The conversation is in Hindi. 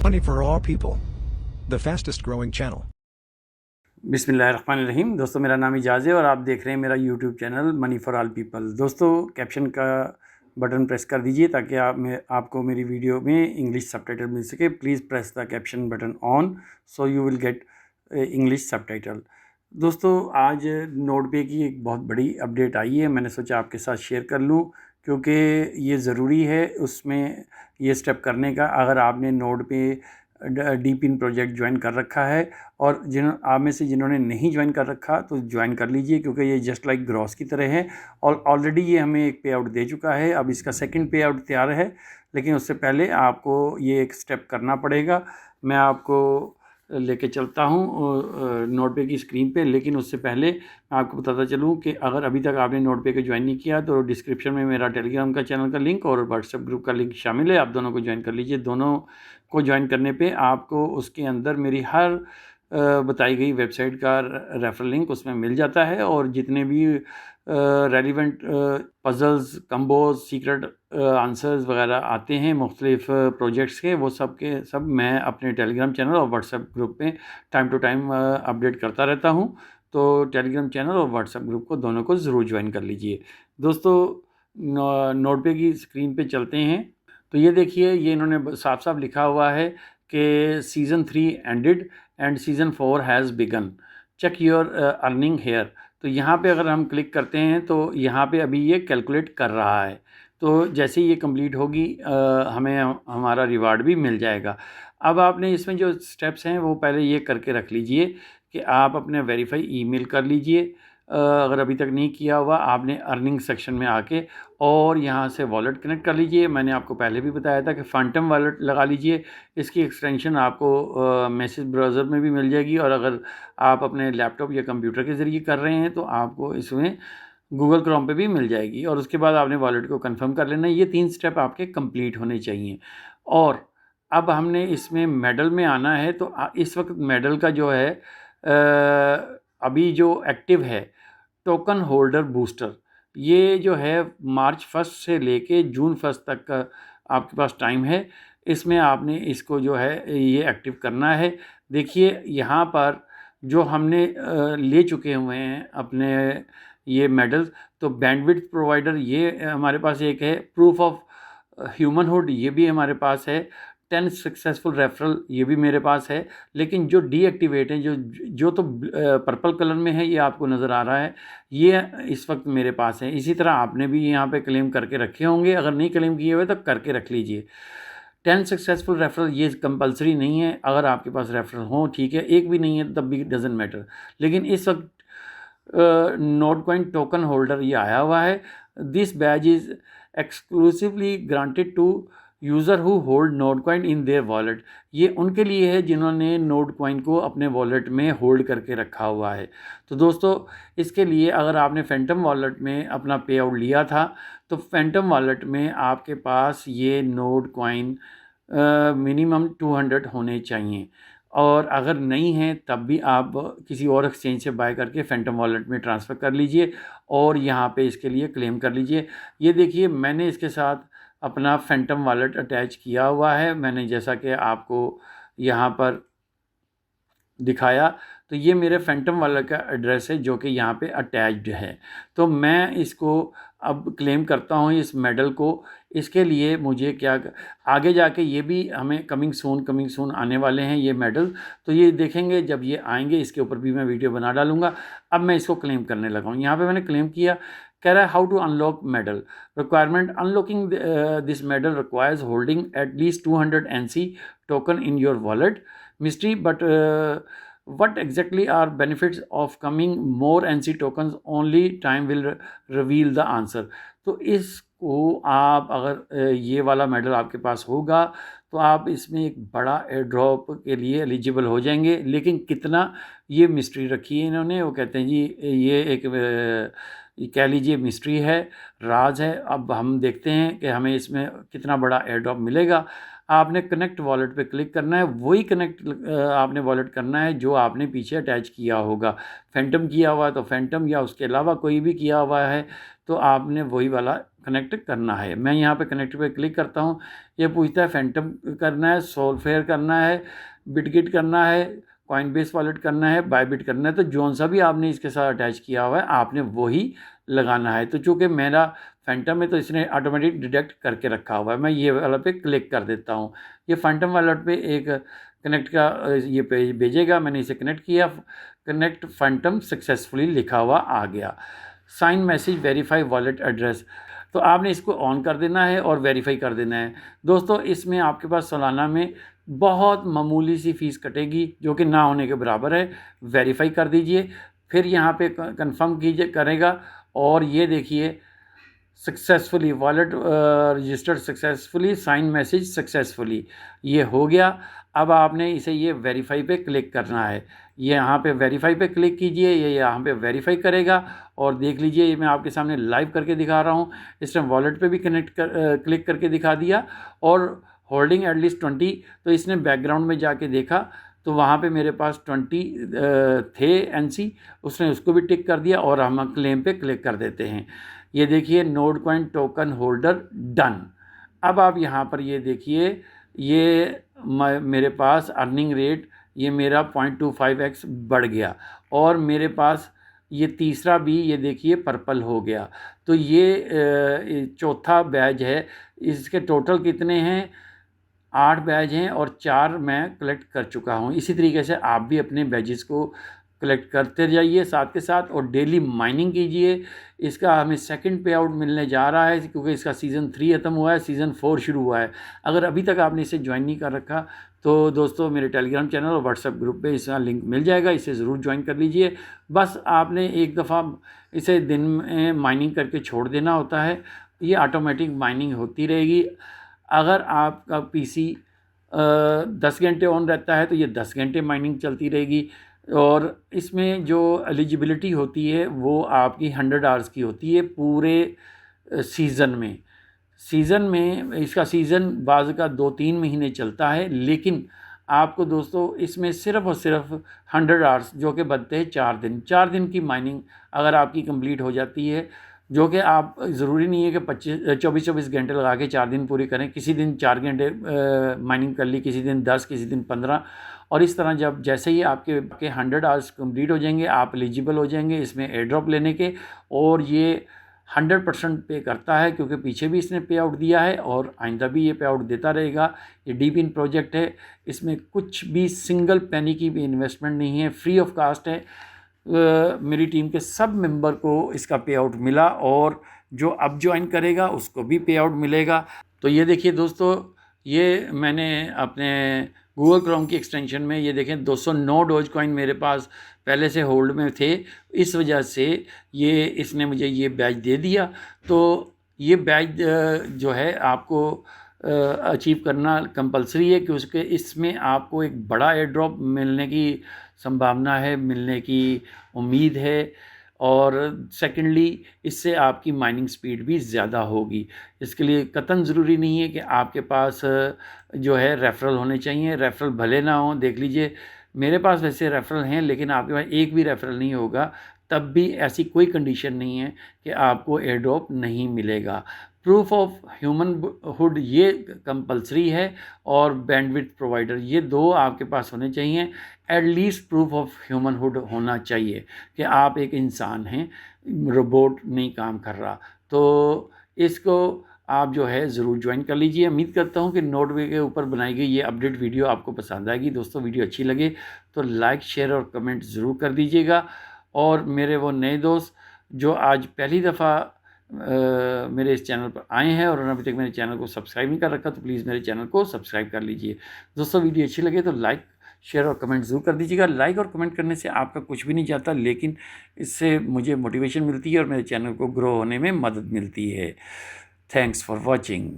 Money for all people. The fastest growing channel. बिस्मिल्लाहिर्रहमानिर्रहीम। दोस्तों, मेरा नाम इजाज़ है और आप देख रहे हैं मेरा YouTube channel money for all people. दोस्तों, कैप्शन का बटन प्रेस कर दीजिए ताकि आपको मेरी वीडियो में इंग्लिश सबटाइटल मिल सके। Please press the caption button on so you will get English subtitle. दोस्तों, आज नोट पे की एक बहुत बड़ी अपडेट आई है, मैंने सोचा आपके साथ शेयर कर लूँ क्योंकि ये ज़रूरी है उसमें ये स्टेप करने का। अगर आपने नोट पे डीपिन प्रोजेक्ट ज्वाइन कर रखा है और आप में से जिन्होंने नहीं ज्वाइन कर रखा तो ज्वाइन कर लीजिए क्योंकि ये जस्ट लाइक ग्रॉस की तरह है और ऑलरेडी ये हमें एक पे आउट दे चुका है। अब इसका सेकंड पे आउट तैयार है, लेकिन उससे पहले आपको ये एक स्टेप करना पड़ेगा। मैं आपको लेके चलता हूँ नोटपे की स्क्रीन पे, लेकिन उससे पहले मैं आपको बताता चलूँ कि अगर अभी तक आपने नोटपे को ज्वाइन नहीं किया तो डिस्क्रिप्शन में मेरा टेलीग्राम का चैनल का लिंक और व्हाट्सएप ग्रुप का लिंक शामिल है। आप दोनों को ज्वाइन कर लीजिए। दोनों को ज्वाइन करने पे आपको उसके अंदर मेरी हर बताई गई वेबसाइट का रेफरल लिंक उसमें मिल जाता है और जितने भी relevant puzzles, Kamboj, secret answers वगैरह आते हैं मुख्तलिफ प्रोजेक्ट्स के, वो सब के सब मैं अपने टेलीग्राम चैनल और व्हाट्सएप ग्रुप में टाइम टू टाइम अपडेट करता रहता हूँ। तो टेलीग्राम चैनल और व्हाट्सएप ग्रुप को दोनों को ज़रूर ज्वाइन कर लीजिए। दोस्तों, नोटपे की स्क्रीन पे चलते हैं तो ये देखिए, ये इन्होंने साफ साफ लिखा हुआ है कि season 3 ended and season 4 has begun, check your earning here. तो यहाँ पे अगर हम क्लिक करते हैं तो यहाँ पे अभी ये कैलकुलेट कर रहा है। तो जैसे ही ये कंप्लीट होगी हमें हमारा रिवार्ड भी मिल जाएगा। अब आपने इसमें जो स्टेप्स हैं वो पहले ये करके रख लीजिए कि आप अपने वेरीफाई ईमेल कर लीजिए। अगर अभी तक नहीं किया हुआ, आपने अर्निंग सेक्शन में आके और यहाँ से वॉलेट कनेक्ट कर लीजिए। मैंने आपको पहले भी बताया था कि फैंटम वॉलेट लगा लीजिए। इसकी एक्सटेंशन आपको मैसेज ब्राउज़र में भी मिल जाएगी और अगर आप अपने लैपटॉप या कंप्यूटर के ज़रिए कर रहे हैं तो आपको इसमें गूगल क्रोम पे भी मिल जाएगी। और उसके बाद आपने वॉलेट को कंफर्म कर लेना। ये 3 स्टेप आपके कंप्लीट होने चाहिए। और अब हमने इसमें मेडल में आना है। तो इस वक्त मेडल का जो है अभी जो एक्टिव है टोकन होल्डर बूस्टर, ये जो है मार्च 1 से लेके जून 1 तक का आपके पास टाइम है। इसमें आपने इसको जो है ये एक्टिव करना है। देखिए यहाँ पर जो हमने ले चुके हुए हैं अपने ये मेडल्स, तो बैंडविड्थ प्रोवाइडर ये हमारे पास एक है, प्रूफ ऑफ ह्यूमनहुड ये भी हमारे पास है, 10 सक्सेसफुल रेफरल ये भी मेरे पास है। लेकिन जो डीएक्टिवेट है, जो तो पर्पल कलर में है, ये आपको नज़र आ रहा है, ये इस वक्त मेरे पास है। इसी तरह आपने भी यहाँ पे क्लेम करके रखे होंगे। अगर नहीं क्लेम किए हुए तो करके रख लीजिए। 10 सक्सेसफुल रेफरल ये कंपलसरी नहीं है। अगर आपके पास रेफरल हो ठीक है, एक भी नहीं है तब भी डजेंट मैटर। लेकिन इस वक्त नोट कॉइन टोकन होल्डर ये आया हुआ है। This badge is exclusively granted to user who hold Notcoin in their wallet. ये उनके लिए है जिन्होंने नोट कॉइन को अपने वॉलेट में होल्ड करके रखा हुआ है। तो दोस्तों, इसके लिए अगर आपने फैंटम वॉलेट में अपना पे आउट लिया था तो फैंटम वॉलेट में आपके पास ये नोट कॉइन मिनिमम 200 होने चाहिए। और अगर नहीं है तब भी आप किसी और एक्सचेंज से बाय करके फैंटम वॉलेट में ट्रांसफ़र कर लीजिए और यहाँ पे इसके लिए क्लेम कर लीजिए। ये देखिए, मैंने इसके साथ अपना फैंटम वॉलेट अटैच किया हुआ है। मैंने जैसा कि आपको यहाँ पर दिखाया, तो ये मेरे फैंटम वॉलेट का एड्रेस है जो कि यहाँ पे अटैच्ड है। तो मैं इसको अब क्लेम करता हूँ इस मेडल को। इसके लिए मुझे क्या आगे जाके ये भी हमें कमिंग सून आने वाले हैं ये मेडल। तो ये देखेंगे जब ये आएंगे, इसके ऊपर भी मैं वीडियो बना डालूँगा। अब मैं इसको क्लेम करने लगा हूँ। यहाँ पे मैंने क्लेम किया। कह रहा है how to unlock medal requirement. Unlocking this medal requires holding at least 200 NC token in your wallet mystery, but what exactly are benefits of coming more NC tokens? Only time will reveal the answer. तो इसको आप अगर ये वाला मेडल आपके पास होगा तो आप इसमें एक बड़ा एयर ड्रॉप के लिए एलिजिबल हो जाएंगे। लेकिन कितना, ये मिस्ट्री रखी है इन्होंने। वो कहते हैं जी ये एक कह लीजिए मिस्ट्री है, राज है। अब हम देखते हैं कि हमें इसमें कितना बड़ा एयर ड्रॉप मिलेगा। आपने कनेक्ट वॉलेट पे क्लिक करना है। वही कनेक्ट आपने वॉलेट करना है जो आपने पीछे अटैच किया होगा। फैंटम किया हुआ है तो फैंटम, या उसके अलावा कोई भी किया हुआ है तो आपने वही वाला कनेक्ट करना है। मैं यहाँ पे कनेक्ट पे क्लिक करता हूँ। ये पूछता है फैंटम करना है, सोलफेयर करना है, बिटगिट करना है, कॉइनबेस वॉलेट करना है, बायबिट करना है। तो जौन सा भी आपने इसके साथ अटैच किया हुआ है आपने वही लगाना है। तो चूँकि मेरा फैंटम है तो इसने ऑटोमेटिक डिटेक्ट करके रखा हुआ है। मैं ये वाला पे क्लिक कर देता हूँ। ये फैंटम वॉलेट पे एक कनेक्ट का ये पेज भेजेगा। मैंने इसे कनेक्ट किया, कनेक्ट फैंटम सक्सेसफुली लिखा हुआ आ गया। Sign message verify wallet address, तो आपने इसको ऑन कर देना है और वेरीफाई कर देना है। दोस्तों इसमें आपके पास सालाना में बहुत मामूली सी फ़ीस कटेगी जो कि ना होने के बराबर है। वेरीफाई कर दीजिए, फिर यहाँ पे कंफर्म कीजिए करेगा और ये देखिए successfully wallet registered successfully, sign message successfully, ये हो गया। अब आपने इसे ये वेरीफाई पे क्लिक करना है। ये यहाँ पे वेरीफाई पे क्लिक कीजिए, ये यहाँ पे वेरीफाई करेगा और देख लीजिए ये मैं आपके सामने लाइव करके दिखा रहा हूँ। इस टाइम वॉलेट पे भी क्लिक करके दिखा दिया और होल्डिंग एटलीस्ट 20, तो इसने बैकग्राउंड में जाके देखा तो वहाँ पे मेरे पास 20 थे NC, उसने उसको भी टिक कर दिया और हम क्लेम पे क्लिक कर देते हैं। ये देखिए node coin token holder done. अब आप यहाँ पर ये देखिए ये मेरे पास अर्निंग रेट ये मेरा 0.25x बढ़ गया और मेरे पास ये तीसरा भी ये देखिए पर्पल हो गया। तो ये चौथा बैच है। इसके टोटल कितने हैं? 8 बैच हैं और 4 मैं कलेक्ट कर चुका हूँ। इसी तरीके से आप भी अपने बैचेस को कलेक्ट करते जाइए साथ के साथ और डेली माइनिंग कीजिए। इसका हमें सेकंड पे आउट मिलने जा रहा है क्योंकि इसका सीज़न 3 ख़त्म हुआ है, सीज़न 4 शुरू हुआ है। अगर अभी तक आपने इसे ज्वाइन नहीं कर रखा तो दोस्तों मेरे टेलीग्राम चैनल और व्हाट्सएप ग्रुप पे इसका लिंक मिल जाएगा, इसे ज़रूर ज्वाइन कर लीजिए। बस आपने एक दफ़ा इसे दिन में माइनिंग करके छोड़ देना होता है, ये ऑटोमेटिक माइनिंग होती रहेगी। अगर आपका PC 10 घंटे ऑन रहता है तो ये 10 घंटे माइनिंग चलती रहेगी और इसमें जो एलिजिबिलिटी होती है वो आपकी 100 आवर्स की होती है पूरे सीज़न में। इसका सीज़न बाज़ का 2-3 महीने चलता है, लेकिन आपको दोस्तों इसमें सिर्फ़ और सिर्फ 100 आवर्स जो कि बनते हैं 4 दिन की माइनिंग अगर आपकी कंप्लीट हो जाती है, जो कि आप ज़रूरी नहीं है कि 24 घंटे लगा के 4 दिन पूरी करें। किसी दिन 4 घंटे माइनिंग कर ली, किसी दिन 10, किसी दिन 15 और इस तरह जब जैसे ही आपके 100 आवर्स कंप्लीट हो जाएंगे आप एलिजिबल हो जाएंगे इसमें एयर ड्रॉप लेने के। और ये 100% पे करता है क्योंकि पीछे भी इसने पे आउट दिया है और आइंदा भी ये पे आउट देता रहेगा। ये डीप इन प्रोजेक्ट है, इसमें कुछ भी सिंगल पैनी की भी इन्वेस्टमेंट नहीं है, फ्री ऑफ कास्ट है। मेरी टीम के सब मेंबर को इसका पे आउट मिला और जो अब ज्वाइन करेगा उसको भी पे आउट मिलेगा। तो ये देखिए दोस्तों, ये मैंने अपने गूगल क्रोम की एक्सटेंशन में ये देखें 209 डोज कॉइन मेरे पास पहले से होल्ड में थे, इस वजह से ये इसने मुझे ये बैच दे दिया। तो ये बैच जो है आपको अचीव करना कंपलसरी है क्योंकि इसमें आपको एक बड़ा एयर ड्रॉप मिलने की संभावना है, मिलने की उम्मीद है और सेकेंडली इससे आपकी माइनिंग स्पीड भी ज़्यादा होगी। इसके लिए कतई ज़रूरी नहीं है कि आपके पास जो है रेफरल होने चाहिए, रेफरल भले ना हो। देख लीजिए मेरे पास वैसे रेफरल हैं लेकिन आपके पास एक भी रेफरल नहीं होगा तब भी ऐसी कोई कंडीशन नहीं है कि आपको एयर ड्रॉप नहीं मिलेगा। प्रूफ ऑफ ह्यूमन हुड ये कंपलसरी है और बैंडविड्थ प्रोवाइडर ये दो आपके पास होने चाहिए। At least proof of human hood होना चाहिए कि आप एक इंसान हैं, रोबोट नहीं काम कर रहा। तो इसको आप जो है ज़रूर ज्वाइन कर लीजिए। उम्मीद करता हूँ कि नोटवे के ऊपर बनाई गई ये अपडेट वीडियो आपको पसंद आएगी। दोस्तों वीडियो अच्छी लगे तो लाइक शेयर और कमेंट ज़रूर कर दीजिएगा। और मेरे वो नए दोस्त जो आज पहली दफ़ा मेरे इस चैनल पर आए हैं और उन्होंने अभी तक मेरे चैनल को सब्सक्राइब नहीं कर रखा तो प्लीज़ मेरे चैनल को सब्सक्राइब कर लीजिए। दोस्तों वीडियो अच्छी लगे तो लाइक शेयर और कमेंट ज़रूर कर दीजिएगा। लाइक और कमेंट करने से आपका कुछ भी नहीं जाता, लेकिन इससे मुझे मोटिवेशन मिलती है और मेरे चैनल को ग्रो होने में मदद मिलती है। Thanks for watching.